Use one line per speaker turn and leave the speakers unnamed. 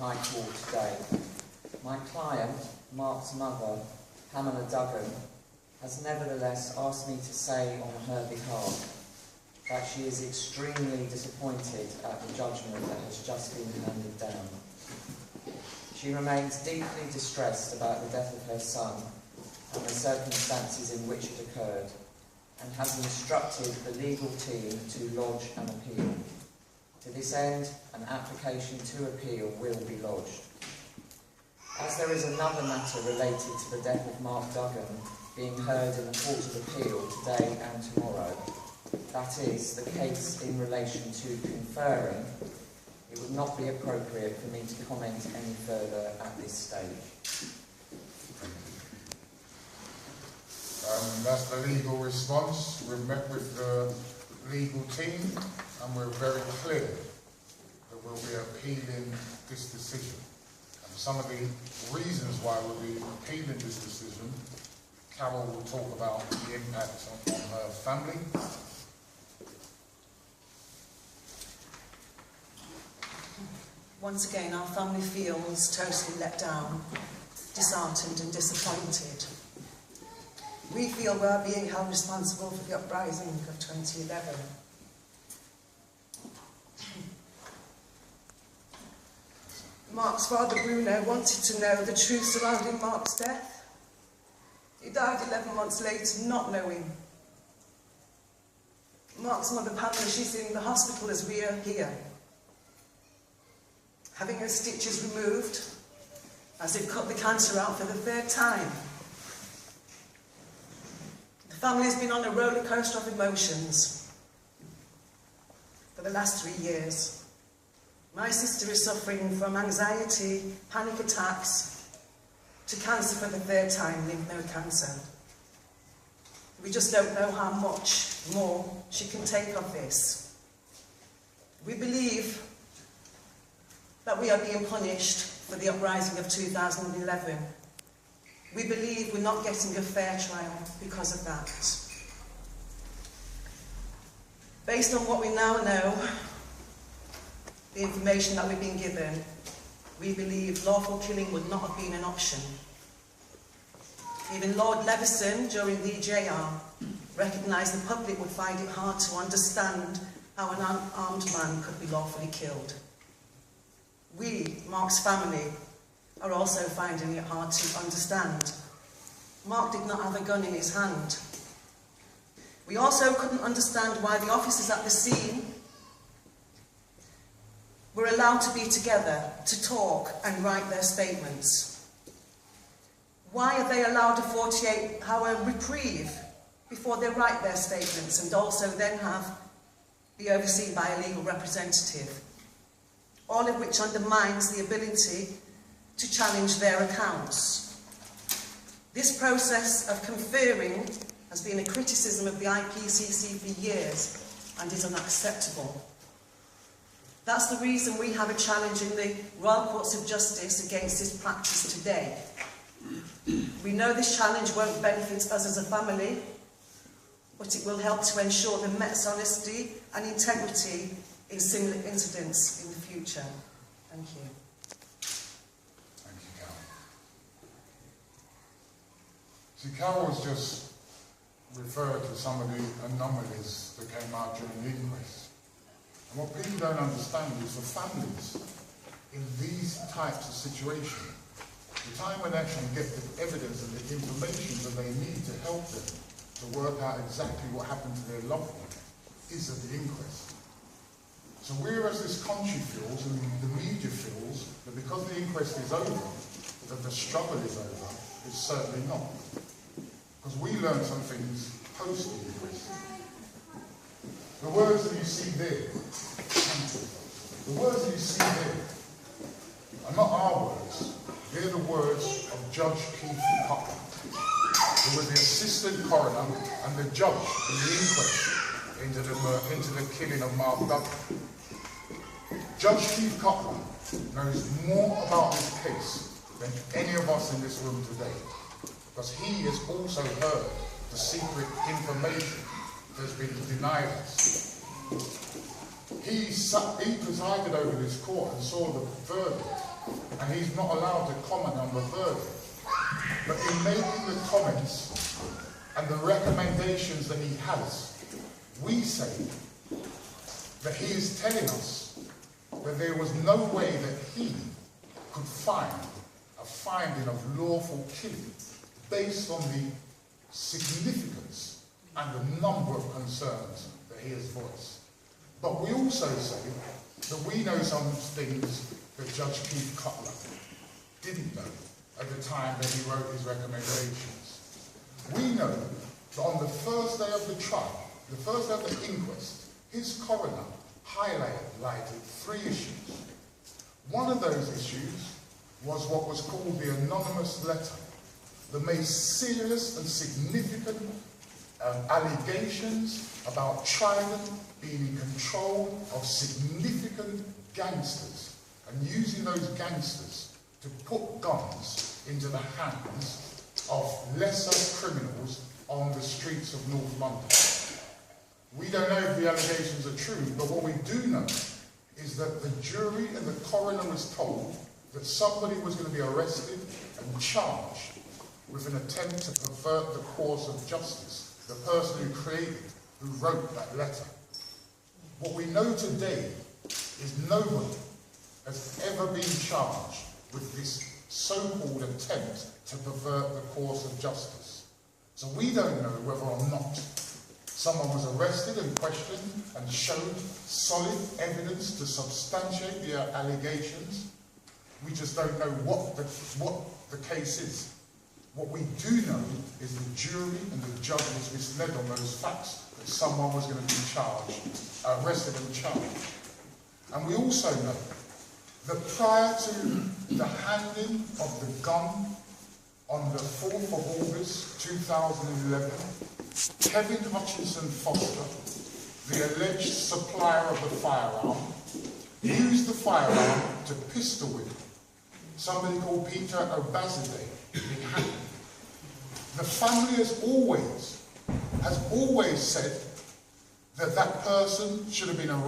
High Court today. My client, Mark's mother, Pamela Duggan, has nevertheless asked me to say on her behalf that she is extremely disappointed at the judgment that has just been handed down. She remains deeply distressed about the death of her son and the circumstances in which it occurred, and has instructed the legal team to lodge an appeal. To this end, an application to appeal will be lodged. As there is another matter related to the death of Mark Duggan being heard in the Court of Appeal today and tomorrow, that is, the case in relation to conferring, it would not be appropriate for me to comment any further at this stage.
That's the legal response. We've met with the legal team and we're very clear that we'll be appealing this decision. And some of the reasons why we'll be appealing this decision, Carol will talk about the impact on her family.
Once again, our family feels totally let down, disheartened and disappointed. We feel we're being held responsible for the uprising of 2011. Mark's father, Bruno, wanted to know the truth surrounding Mark's death. He died 11 months later, not knowing. Mark's mother, Pamela, she's in the hospital as we are here, having her stitches removed as they've cut the cancer out for the third time. The family has been on a roller coaster of emotions for the last 3 years. My sister is suffering from anxiety, panic attacks, to cancer for the third time, lymph node cancer. We just don't know how much more she can take of this. We believe that we are being punished for the uprising of 2011. We believe we're not getting a fair trial because of that. Based on what we now know, the information that we've been given, we believe lawful killing would not have been an option. Even Lord Leveson, during the EJR, recognised the public would find it hard to understand how an unarmed man could be lawfully killed. We, Mark's family, are also finding it hard to understand. Mark did not have a gun in his hand. We also couldn't understand why the officers at the scene were allowed to be together, to talk and write their statements. Why are they allowed a 48-hour reprieve before they write their statements and also then be overseen by a legal representative? All of which undermines the ability to challenge their accounts. This process of conferring has been a criticism of the IPCC for years and is unacceptable. That's the reason we have a challenge in the Royal Courts of Justice against this practice today. We know this challenge won't benefit us as a family, but it will help to ensure the Met's honesty and integrity in similar incidents in the future. Thank you.
Thank you, Carol. See, Carol has just referred to some of the anomalies that came out during the inquest. And what people don't understand is for families in these types of situations, the time when they actually get the evidence and the information that they need to help them to work out exactly what happened to their loved one is at the inquest. So whereas this country feels and the media feels that because the inquest is over, that the struggle is over, it's certainly not. Because we learned some things post the inquest. The words that you see there, the words that you see there are not our words. They're the words of Judge Keith Cutler, who was the assistant coroner and the judge in the inquest into the killing of Mark Duggan. Judge Keith Cutler knows more about this case than any of us in this room today, because he has also heard the secret information that's been denied us. he presided over this court and saw the verdict, and he's not allowed to comment on the verdict. But in making the comments and the recommendations that he has, we say that he is telling us that there was no way that he could find a finding of lawful killing based on the significance and the number of concerns that he has voiced. But we also say that we know some things that Judge Keith Cutler didn't know at the time that he wrote his recommendations. We know that on the first day of the trial, the first day of the inquest, his coroner highlighted 3 issues. One of those issues was what was called the anonymous letter, the most serious and significant allegations about Trident being in control of significant gangsters and using those gangsters to put guns into the hands of lesser criminals on the streets of North London. We don't know if the allegations are true, but what we do know is that the jury and the coroner was told that somebody was going to be arrested and charged with an attempt to pervert the course of justice, the person who wrote that letter. What we know today is nobody has ever been charged with this so-called attempt to pervert the course of justice. So we don't know whether or not someone was arrested and questioned and showed solid evidence to substantiate the allegations. We just don't know what the case is. What we do know is the jury and the judge was misled on those facts, that someone was going to be arrested and charged. And we also know that prior to the handing of the gun on the 4th of August 2011, Kevin Hutchinson Foster, the alleged supplier of the firearm, used the firearm to pistol whip somebody called Peter Obazide in Hackney. The family has always said that that person should have been arrested.